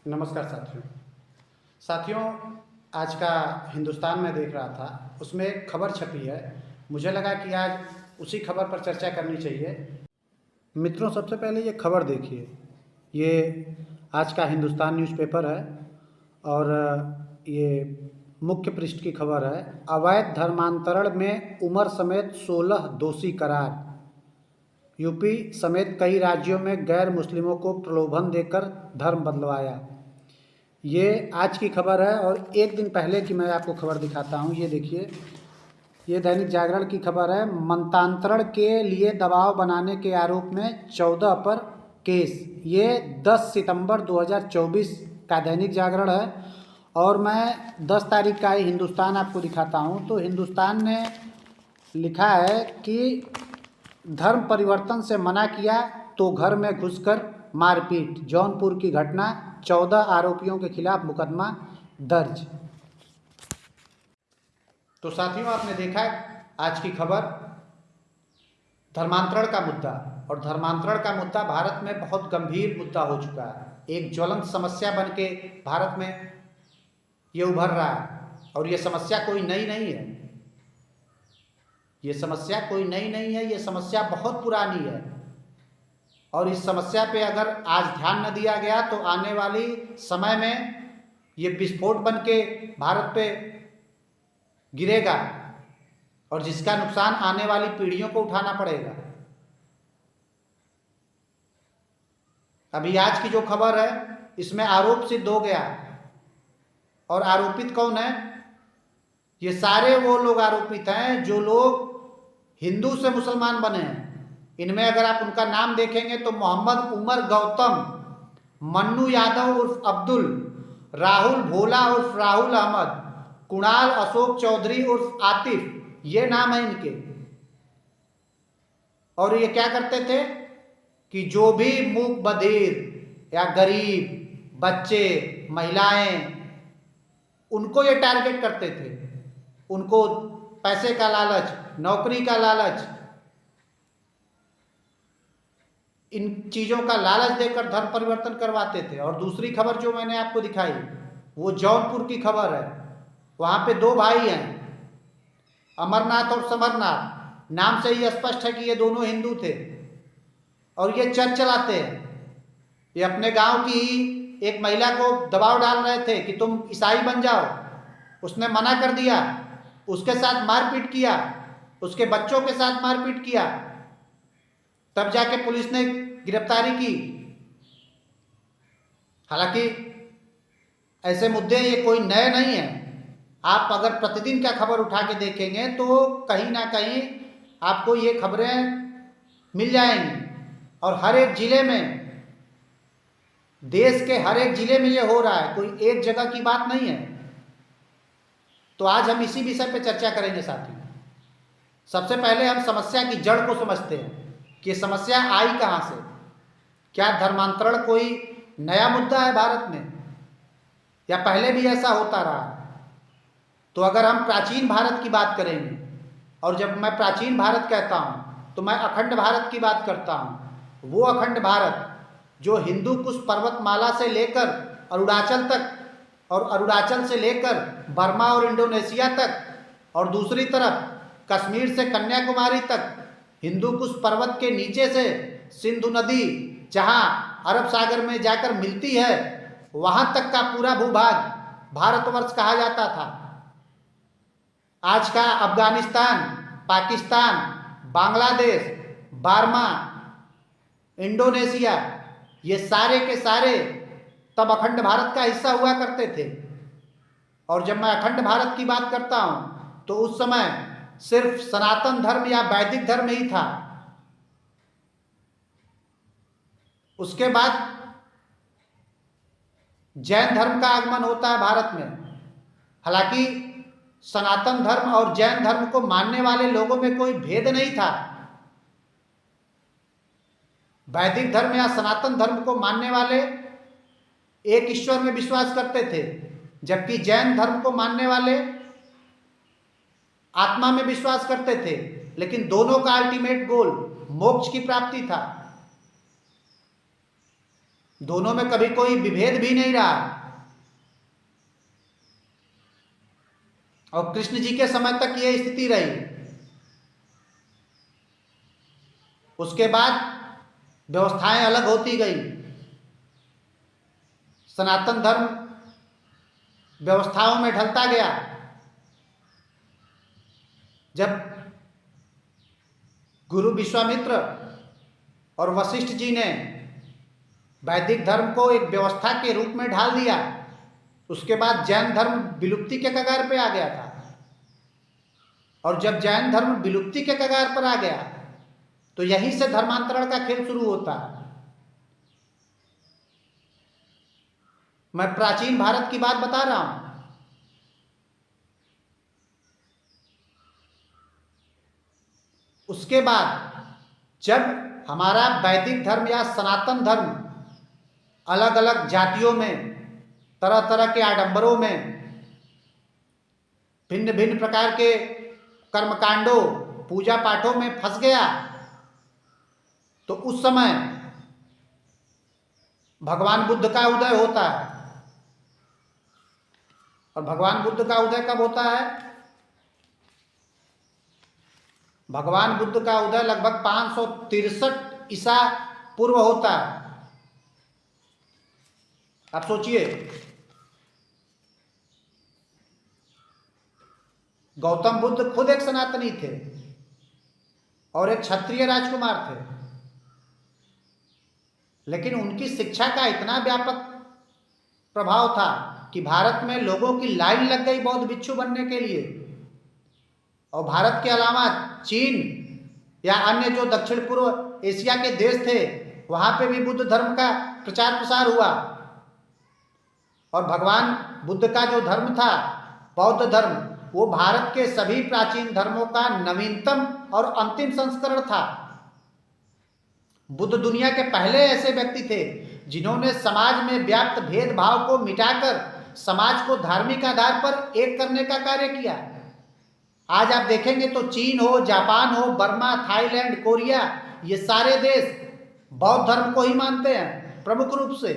नमस्कार साथियों, आज का हिंदुस्तान में देख रहा था, उसमें एक खबर छपी है। मुझे लगा कि आज उसी खबर पर चर्चा करनी चाहिए। मित्रों, सबसे पहले ये खबर देखिए। ये आज का हिंदुस्तान न्यूज़पेपर है और ये मुख्य पृष्ठ की खबर है। अवैध धर्मांतरण में उमर समेत 16 दोषी करार। यूपी समेत कई राज्यों में गैर मुस्लिमों को प्रलोभन देकर धर्म बदलवाया। ये आज की खबर है और एक दिन पहले की मैं आपको खबर दिखाता हूँ। ये देखिए, ये दैनिक जागरण की खबर है। मतांतरण के लिए दबाव बनाने के आरोप में 14 पर केस। ये 10 सितंबर 2024 का दैनिक जागरण है और मैं 10 तारीख का ही हिंदुस्तान आपको दिखाता हूँ। तो हिंदुस्तान ने लिखा है कि धर्म परिवर्तन से मना किया तो घर में घुसकर मारपीट। जौनपुर की घटना, 14 आरोपियों के खिलाफ मुकदमा दर्ज। तो साथियों, आपने देखा आज की खबर, धर्मांतरण का मुद्दा। और धर्मांतरण का मुद्दा भारत में बहुत गंभीर मुद्दा हो चुका है। एक ज्वलंत समस्या बन के भारत में ये उभर रहा है और ये समस्या कोई नई नहीं है। ये समस्या कोई नई नहीं है, ये समस्या बहुत पुरानी है। और इस समस्या पे अगर आज ध्यान न दिया गया तो आने वाली समय में ये विस्फोट बन के भारत पे गिरेगा और जिसका नुकसान आने वाली पीढ़ियों को उठाना पड़ेगा। अभी आज की जो खबर है, इसमें आरोप सिद्ध हो गया। और आरोपित कौन है? ये सारे वो लोग आरोपित हैं जो लोग हिंदू से मुसलमान बने हैं। इनमें अगर आप उनका नाम देखेंगे तो मोहम्मद उमर गौतम, मन्नू यादव उर्फ अब्दुल, राहुल भोला उर्फ राहुल अहमद, कुणाल अशोक चौधरी उर्फ आतिफ, ये नाम है इनके। और ये क्या करते थे कि जो भी मूक बधिर या गरीब, बच्चे, महिलाएं, उनको ये टारगेट करते थे। उनको पैसे का लालच, नौकरी का लालच, इन चीज़ों का लालच देकर धर्म परिवर्तन करवाते थे। और दूसरी खबर जो मैंने आपको दिखाई, वो जौनपुर की खबर है। वहाँ पे दो भाई हैं, अमरनाथ और समरनाथ। नाम से ही स्पष्ट है कि ये दोनों हिंदू थे और ये चर्च चलाते हैं। ये अपने गांव की एक महिला को दबाव डाल रहे थे कि तुम ईसाई बन जाओ। उसने मना कर दिया, उसके साथ मारपीट किया, उसके बच्चों के साथ मारपीट किया। तब जाके पुलिस ने गिरफ्तारी की। हालांकि ऐसे मुद्दे ये कोई नए नहीं है। आप अगर प्रतिदिन का खबर उठा के देखेंगे तो कहीं ना कहीं आपको ये खबरें मिल जाएंगी। और हर एक जिले में, देश के हर एक जिले में ये हो रहा है, कोई एक जगह की बात नहीं है। तो आज हम इसी विषय पे चर्चा करेंगे साथियों। सबसे पहले हम समस्या की जड़ को समझते हैं कि समस्या आई कहाँ से। क्या धर्मांतरण कोई नया मुद्दा है भारत में, या पहले भी ऐसा होता रहा? तो अगर हम प्राचीन भारत की बात करेंगे, और जब मैं प्राचीन भारत कहता हूँ तो मैं अखंड भारत की बात करता हूँ। वो अखंड भारत जो हिंदू कुश पर्वतमाला से लेकर अरुणाचल तक, और अरुणाचल से लेकर बर्मा और इंडोनेशिया तक, और दूसरी तरफ कश्मीर से कन्याकुमारी तक, हिंदू कुश पर्वत के नीचे से सिंधु नदी जहाँ अरब सागर में जाकर मिलती है, वहाँ तक का पूरा भूभाग भारतवर्ष कहा जाता था। आज का अफगानिस्तान, पाकिस्तान, बांग्लादेश, बर्मा, इंडोनेशिया, ये सारे के सारे तब अखंड भारत का हिस्सा हुआ करते थे। और जब मैं अखंड भारत की बात करता हूँ तो उस समय सिर्फ सनातन धर्म या वैदिक धर्म ही था। उसके बाद जैन धर्म का आगमन होता है भारत में। हालांकि सनातन धर्म और जैन धर्म को मानने वाले लोगों में कोई भेद नहीं था। वैदिक धर्म या सनातन धर्म को मानने वाले एक ईश्वर में विश्वास करते थे, जबकि जैन धर्म को मानने वाले आत्मा में विश्वास करते थे। लेकिन दोनों का अल्टीमेट गोल मोक्ष की प्राप्ति था। दोनों में कभी कोई विभेद भी नहीं रहा। और कृष्ण जी के समय तक यह स्थिति रही। उसके बाद व्यवस्थाएं अलग होती गई। सनातन धर्म व्यवस्थाओं में ढलता गया। जब गुरु विश्वामित्र और वशिष्ठ जी ने वैदिक धर्म को एक व्यवस्था के रूप में ढाल दिया, उसके बाद जैन धर्म विलुप्ति के कगार पे आ गया था। और जब जैन धर्म विलुप्ति के कगार पर आ गया तो यहीं से धर्मांतरण का खेल शुरू होता है। मैं प्राचीन भारत की बात बता रहा हूं। उसके बाद जब हमारा वैदिक धर्म या सनातन धर्म अलग अलग जातियों में, तरह तरह के आडंबरों में, भिन्न भिन्न प्रकार के कर्मकांडों, पूजा पाठों में फंस गया, तो उस समय भगवान बुद्ध का उदय होता है। और भगवान बुद्ध का उदय कब होता है? भगवान बुद्ध का उदय लगभग 563 ईसा पूर्व होता है। आप सोचिए, गौतम बुद्ध खुद एक सनातनी थे और एक क्षत्रिय राजकुमार थे, लेकिन उनकी शिक्षा का इतना व्यापक प्रभाव था कि भारत में लोगों की लाइन लग गई बौद्ध भिक्षु बनने के लिए। और भारत के अलावा चीन या अन्य जो दक्षिण पूर्व एशिया के देश थे, वहां पे भी बुद्ध धर्म का प्रचार प्रसार हुआ। और भगवान बुद्ध का जो धर्म था, बौद्ध धर्म, वो भारत के सभी प्राचीन धर्मों का नवीनतम और अंतिम संस्करण था। बुद्ध दुनिया के पहले ऐसे व्यक्ति थे जिन्होंने समाज में व्याप्त भेदभाव को मिटाकर समाज को धार्मिक आधार पर एक करने का कार्य किया। आज आप देखेंगे तो चीन हो, जापान हो, बर्मा, थाईलैंड, कोरिया, ये सारे देश बौद्ध धर्म को ही मानते हैं प्रमुख रूप से।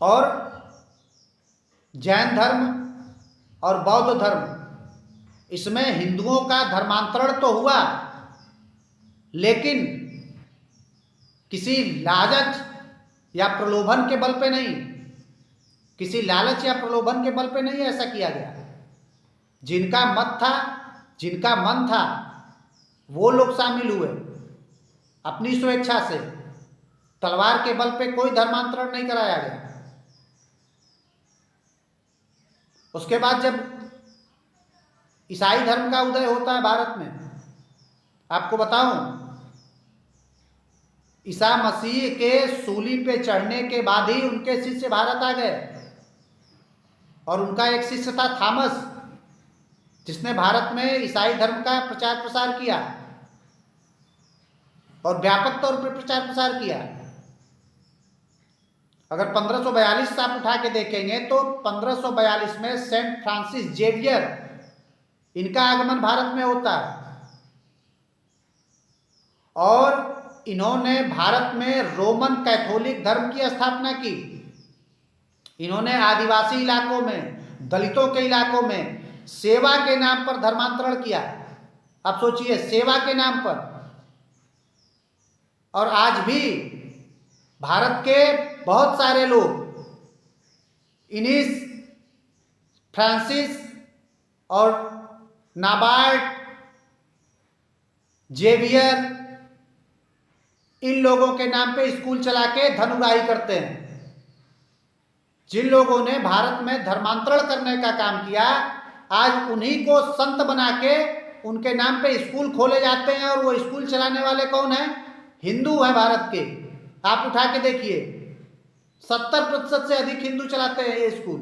और जैन धर्म और बौद्ध धर्म, इसमें हिंदुओं का धर्मांतरण तो हुआ, लेकिन किसी लालच या प्रलोभन के बल पे नहीं, किसी लालच या प्रलोभन के बल पे नहीं ऐसा किया गया। जिनका मत था, जिनका मन था, वो लोग शामिल हुए अपनी स्वेच्छा से। तलवार के बल पे कोई धर्मांतरण नहीं कराया गया। उसके बाद जब ईसाई धर्म का उदय होता है भारत में, आपको बताऊं, ईसा मसीह के सूली पे चढ़ने के बाद ही उनके शिष्य भारत आ गए। और उनका एक शिष्य था थॉमस, जिसने भारत में ईसाई धर्म का प्रचार प्रसार किया और व्यापक तौर पर प्रचार प्रसार किया। अगर 1542 से आप उठा के देखेंगे तो 1542 में सेंट फ्रांसिस जेवियर, इनका आगमन भारत में होता है। और इन्होंने भारत में रोमन कैथोलिक धर्म की स्थापना की। इन्होंने आदिवासी इलाकों में, दलितों के इलाकों में सेवा के नाम पर धर्मांतरण किया। आप सोचिए, सेवा के नाम पर। और आज भी भारत के बहुत सारे लोग इन्हीं फ्रांसिस और नाबार्ड, जेवियर, इन लोगों के नाम पे स्कूल चला के धन उगाही करते हैं। जिन लोगों ने भारत में धर्मांतरण करने का काम किया, आज उन्हीं को संत बना के उनके नाम पे स्कूल खोले जाते हैं। और वो स्कूल चलाने वाले कौन हैं? हिंदू हैं भारत के। आप उठा के देखिए, 70% से अधिक हिंदू चलाते हैं ये स्कूल।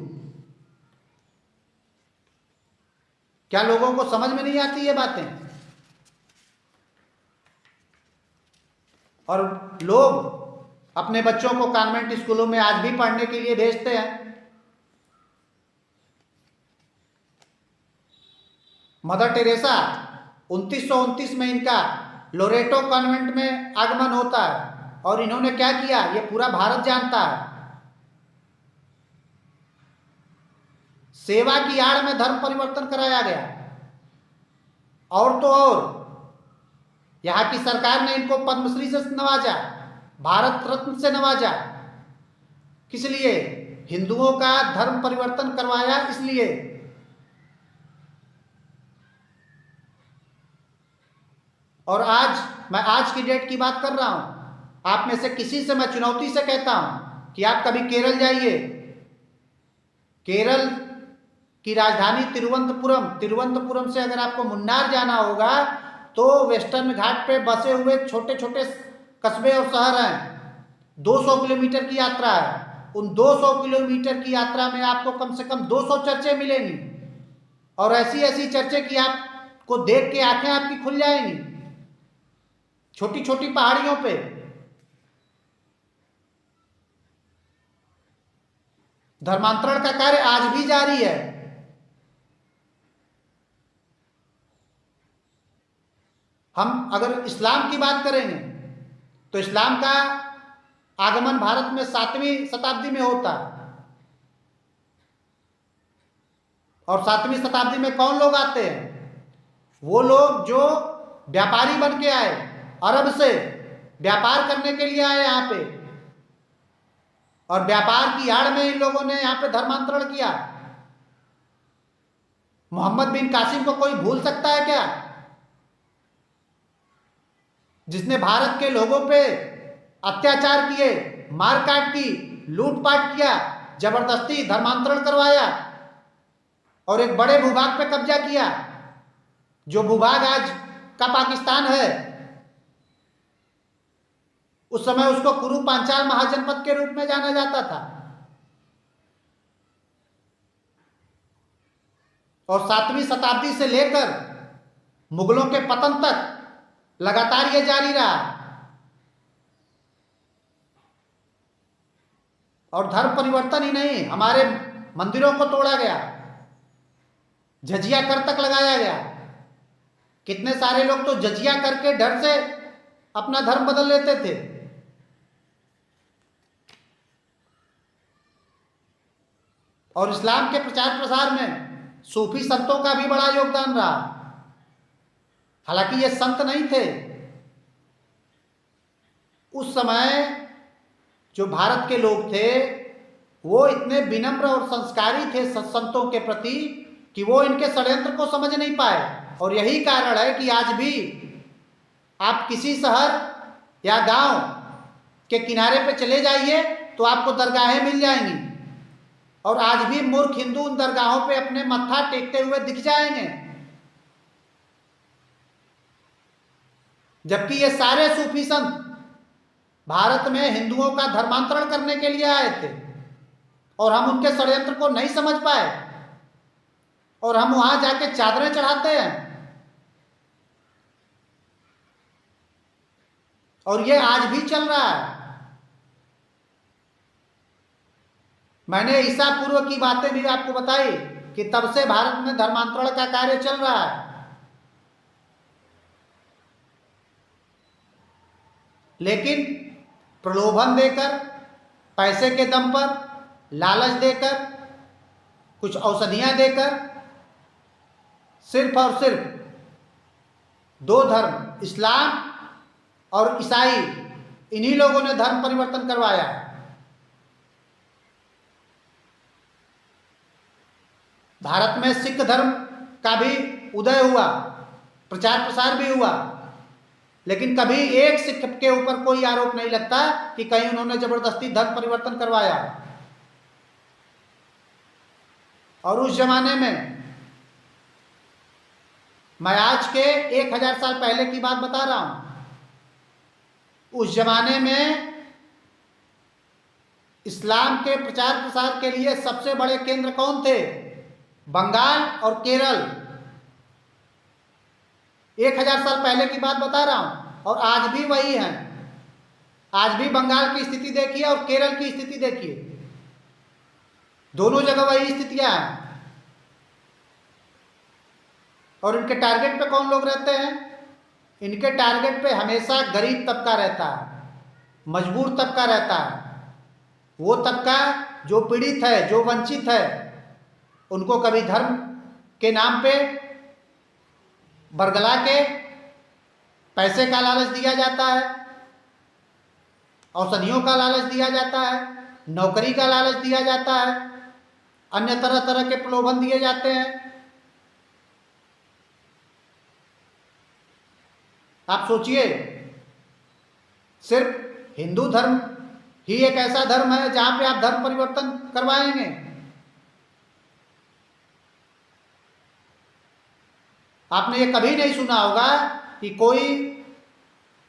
क्या लोगों को समझ में नहीं आती ये बातें? और लोग अपने बच्चों को कॉन्वेंट स्कूलों में आज भी पढ़ने के लिए भेजते हैं। मदर टेरेसा 1929 में इनका लोरेटो कॉन्वेंट में आगमन होता है और इन्होंने क्या किया ये पूरा भारत जानता है। सेवा की आड़ में धर्म परिवर्तन कराया गया। और तो और यहां की सरकार ने इनको पद्मश्री से नवाजा, भारत रत्न से नवाजा। किस लिए? हिंदुओं का धर्म परिवर्तन करवाया इसलिए। और मैं आज की डेट की बात कर रहा हूं। आप में से किसी से मैं चुनौती से कहता हूं कि आप कभी केरल जाइए। केरल की राजधानी तिरुवनंतपुरम से अगर आपको मुन्नार जाना होगा तो वेस्टर्न घाट पे बसे हुए छोटे छोटे कस्बे और शहर हैं। 200 किलोमीटर की यात्रा है। उन 200 किलोमीटर की यात्रा में आपको कम से कम 200 चर्चें मिलेंगी और ऐसी ऐसी चर्चें कि आपको देख के आंखें आपकी खुल जाएंगी। छोटी छोटी पहाड़ियों पे धर्मांतरण का कार्य आज भी जारी है। हम अगर इस्लाम की बात करेंगे तो इस्लाम का आगमन भारत में 7वीं शताब्दी में होता है। और 7वीं शताब्दी में कौन लोग आते हैं? वो लोग जो व्यापारी बन के आए, अरब से व्यापार करने के लिए आए यहाँ पे, और व्यापार की आड़ में इन लोगों ने यहाँ पे धर्मांतरण किया। मोहम्मद बिन कासिम को कोई भूल सकता है क्या? जिसने भारत के लोगों पे अत्याचार किए, मारकाट की, लूटपाट किया, जबरदस्ती धर्मांतरण करवाया और एक बड़े भूभाग पे कब्जा किया, जो भूभाग आज का पाकिस्तान है। उस समय उसको कुरु पांचाल महाजनपद के रूप में जाना जाता था। और 7वीं शताब्दी से लेकर मुगलों के पतन तक लगातार यह जारी रहा। और धर्म परिवर्तन ही नहीं, हमारे मंदिरों को तोड़ा गया, जजिया कर तक लगाया गया। कितने सारे लोग तो जजिया करके डर से अपना धर्म बदल लेते थे। और इस्लाम के प्रचार प्रसार में सूफी संतों का भी बड़ा योगदान रहा। हालांकि ये संत नहीं थे। उस समय जो भारत के लोग थे वो इतने विनम्र और संस्कारी थे संतों के प्रति कि वो इनके षड्यंत्र को समझ नहीं पाए। और यही कारण है कि आज भी आप किसी शहर या गांव के किनारे पे चले जाइए तो आपको दरगाहें मिल जाएंगी और आज भी मूर्ख हिंदू उन दरगाहों पे अपने मत्था टेकते हुए दिख जाएंगे। जबकि ये सारे सूफी संत भारत में हिंदुओं का धर्मांतरण करने के लिए आए थे और हम उनके षड्यंत्र को नहीं समझ पाए और हम वहां जाके चादरें चढ़ाते हैं। और ये आज भी चल रहा है। मैंने ईसा पूर्व की बातें भी आपको बताई कि तब से भारत में धर्मांतरण का कार्य चल रहा है। लेकिन प्रलोभन देकर, पैसे के दम पर, लालच देकर, कुछ औषधियां देकर सिर्फ और सिर्फ 2 धर्म, इस्लाम और ईसाई, इन्हीं लोगों ने धर्म परिवर्तन करवाया। भारत में सिख धर्म का भी उदय हुआ, प्रचार प्रसार भी हुआ, लेकिन कभी एक सिख के ऊपर कोई आरोप नहीं लगता कि कहीं उन्होंने जबरदस्ती धर्म परिवर्तन करवाया। और उस जमाने में, मैं आज के 1000 साल पहले की बात बता रहा हूं, उस जमाने में इस्लाम के प्रचार प्रसार के लिए सबसे बड़े केंद्र कौन थे? बंगाल और केरल। 1000 साल पहले की बात बता रहा हूं और आज भी वही है। आज भी बंगाल की स्थिति देखिए और केरल की स्थिति देखिए, दोनों जगह वही स्थितियां हैं। और इनके टारगेट पे कौन लोग रहते हैं? इनके टारगेट पे हमेशा गरीब तबका रहता है, मजबूर तबका रहता है, वो तबका जो पीड़ित है, जो वंचित है। उनको कभी धर्म के नाम पे बरगला के पैसे का लालच दिया जाता है, औषधियों का लालच दिया जाता है, नौकरी का लालच दिया जाता है, अन्य तरह तरह के प्रलोभन दिए जाते हैं। आप सोचिए, सिर्फ हिंदू धर्म ही एक ऐसा धर्म है जहां पे आप धर्म परिवर्तन करवाएंगे? आपने ये कभी नहीं सुना होगा कि कोई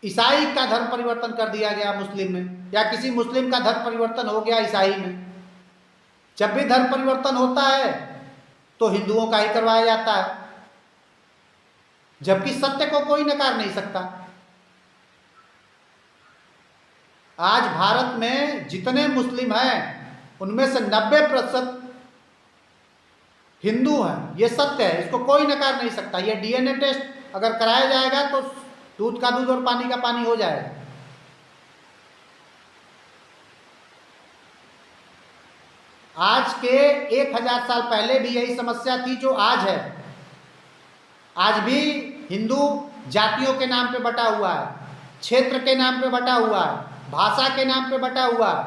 ईसाई का धर्म परिवर्तन कर दिया गया मुस्लिम में, या किसी मुस्लिम का धर्म परिवर्तन हो गया ईसाई में। जब भी धर्म परिवर्तन होता है तो हिंदुओं का ही करवाया जाता है, जबकि सत्य को कोई नकार नहीं सकता। आज भारत में जितने मुस्लिम हैं उनमें से 90% हिंदू हैं, ये सत्य है, इसको कोई नकार नहीं सकता। ये डीएनए टेस्ट अगर कराया जाएगा तो दूध का दूध और पानी का पानी हो जाएगा। आज के 1000 साल पहले भी यही समस्या थी जो आज है। आज भी हिंदू जातियों के नाम पे बटा हुआ है, क्षेत्र के नाम पे बटा हुआ है, भाषा के नाम पे बटा हुआ है।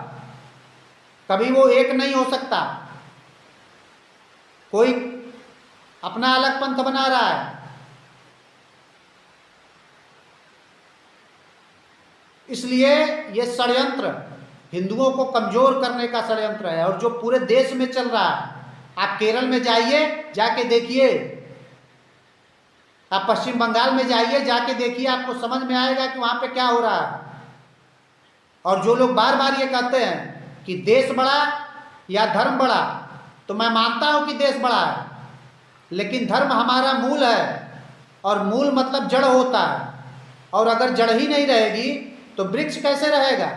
कभी वो एक नहीं हो सकता। कोई अपना अलग पंथ बना रहा है। इसलिए ये षड्यंत्र हिंदुओं को कमजोर करने का षड्यंत्र है, और जो पूरे देश में चल रहा है। आप केरल में जाइए, जाके देखिए, आप पश्चिम बंगाल में जाइए, जाके देखिए, आपको समझ में आएगा कि वहां पे क्या हो रहा है। और जो लोग बार बार ये कहते हैं कि देश बड़ा या धर्म बड़ा, तो मैं मानता हूं कि देश बड़ा है, लेकिन धर्म हमारा मूल है, और मूल मतलब जड़ होता है। और अगर जड़ ही नहीं रहेगी तो वृक्ष कैसे रहेगा?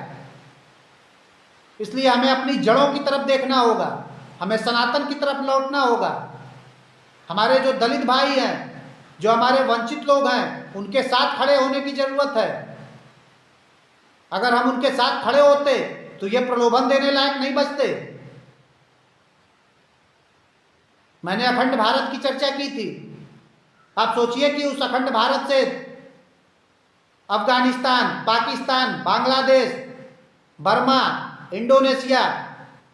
इसलिए हमें अपनी जड़ों की तरफ देखना होगा, हमें सनातन की तरफ लौटना होगा। हमारे जो दलित भाई हैं, जो हमारे वंचित लोग हैं, उनके साथ खड़े होने की जरूरत है। अगर हम उनके साथ खड़े होते तो ये प्रलोभन देने लायक नहीं बचते। मैंने अखंड भारत की चर्चा की थी। आप सोचिए कि उस अखंड भारत से अफगानिस्तान, पाकिस्तान, बांग्लादेश, बर्मा, इंडोनेशिया,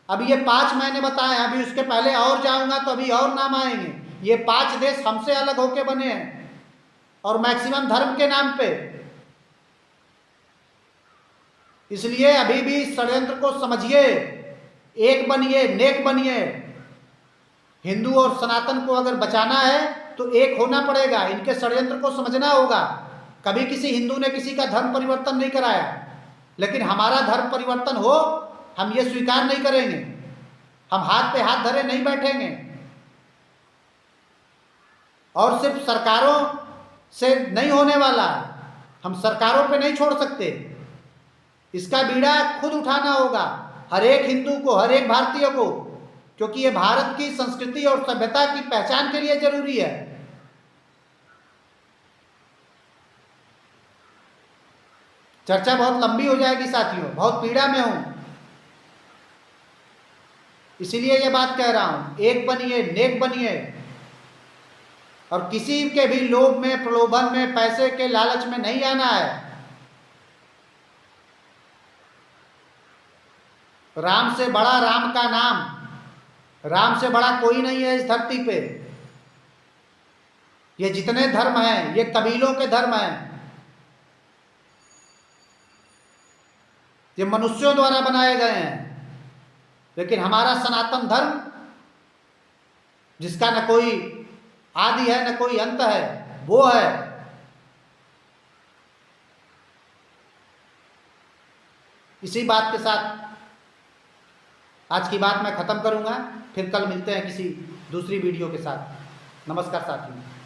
अभी ये 5 मैंने बताए, अभी उसके पहले और जाऊंगा तो अभी और नाम आएंगे। ये 5 देश हमसे अलग होके बने हैं, और मैक्सिमम धर्म के नाम पे। इसलिए अभी भी षड्यंत्र को समझिए, एक बनिए, नेक बनिए। हिंदू और सनातन को अगर बचाना है तो एक होना पड़ेगा, इनके षड्यंत्र को समझना होगा। कभी किसी हिंदू ने किसी का धर्म परिवर्तन नहीं कराया, लेकिन हमारा धर्म परिवर्तन हो, हम ये स्वीकार नहीं करेंगे। हम हाथ पे हाथ धरे नहीं बैठेंगे, और सिर्फ सरकारों से नहीं होने वाला, हम सरकारों पे नहीं छोड़ सकते। इसका बीड़ा खुद उठाना होगा, हर एक हिंदू को, हर एक भारतीय को, क्योंकि ये भारत की संस्कृति और सभ्यता की पहचान के लिए जरूरी है। चर्चा बहुत लंबी हो जाएगी साथियों, बहुत पीड़ा में हूं, इसीलिए ये बात कह रहा हूं, एक बनिए, नेक बनिए, और किसी के भी लोभ में, प्रलोभन में, पैसे के लालच में नहीं आना है। राम से बड़ा राम का नाम, राम से बड़ा कोई नहीं है इस धरती पे। ये जितने धर्म हैं, ये कबीलों के धर्म हैं, ये मनुष्यों द्वारा बनाए गए हैं। लेकिन हमारा सनातन धर्म, जिसका न कोई आदि है न कोई अंत है, वो है। इसी बात के साथ आज की बात मैं खत्म करूंगा। फिर कल मिलते हैं किसी दूसरी वीडियो के साथ। नमस्कार साथियों।